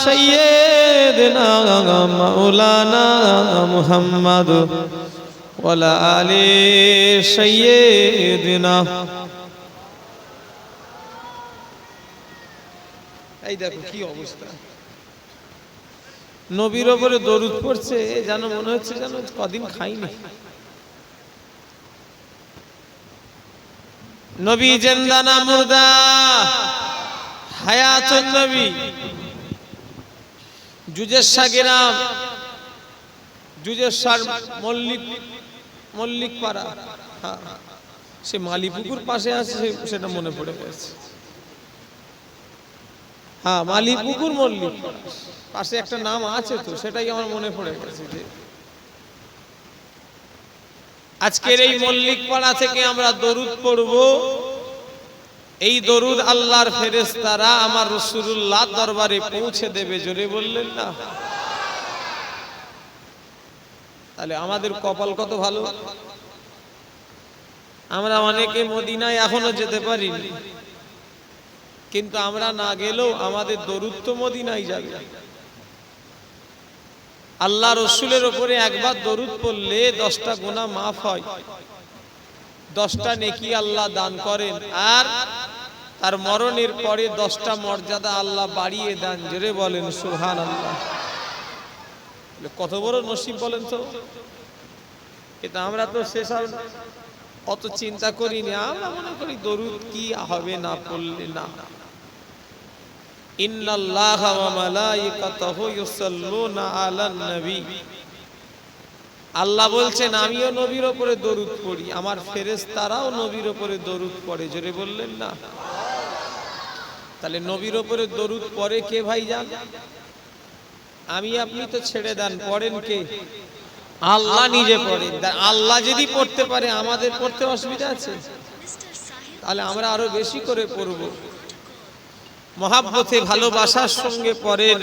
সাইয়্যিদিনা মাওলানা মুহাম্মদ ওয়া আলা আলি সাইয়্যিদিনা। এই দেখো কি অবস্থা, নবীর উপরে দরুদ পড়ছে, যেন মনে হচ্ছে যেন কদিন খাইনি। নবী জিন্দা না মুর্দা? হায়াতুন নবী। জুজেশা গ্রাম, জুজেশার মল্লিক পাড়া, সে মালিপুকুর পাশে আছে, সেটা মনে পড়ে গেছে। হ্যাঁ, মালিপুকুর মল্লিক পাশে একটা নাম আছে তো, সেটাই আমার মনে পড়ে গেছে। যে আজকের এই মল্লিক পাড়া থেকে আমরা দরুদ পড়ব। এই দরুদ আল্লাহর ফেরেশতারা আমার রাসূলুল্লাহ দরবারে পৌঁছে দেবে। জোরে বললেন না? তাহলে আমাদের কপাল কত ভালো। আমরা অনেকে মদিনায় এখনো যেতে পারিনি, কিন্তু আমরা না গেলেও আমাদের দরুদ তো মদিনায় যাবে। আল্লাহ রসুলের উপরে একবার দরুদ পড়লে 10টা গুনাহ মাফ হয়, 10টা নেকি আল্লাহ দান করেন, আর তার মরণের পরে 10টা মর্যাদা আল্লাহ বাড়িয়ে দেন। জোরে বলেন সুবহানাল্লাহ। কত বড় নসিব বলেন তো। কিন্তু আমরা তো সেসব অত চিন্তা করি না। আমরা মনে করি দরুদ কি হবে না পড়লে না। ইন্নাল্লাহা ওয়া মালাইকাতাহু ইউসাল্লুনা আলান নবী। আল্লাহ বলছেন আমিও নবীর উপরে দরুদ পড়ি, আমার ফেরেশতারাও নবীর উপরে দরুদ পড়ে। জোরে বললেন না? তাহলে নবীর উপরে দরুদ পড়ে কে ভাইজান? আমি আপনি তো ছেড়ে দেন, পড়েন কে? আল্লাহ নিজে পড়ে। আল্লাহ যদি পড়তে পারে, আমাদের পড়তে অসুবিধা আছে? তাহলে আমরা আরো বেশি করে পড়ব। মহাব্বতে ভালোবাসার সঙ্গে পড়েন।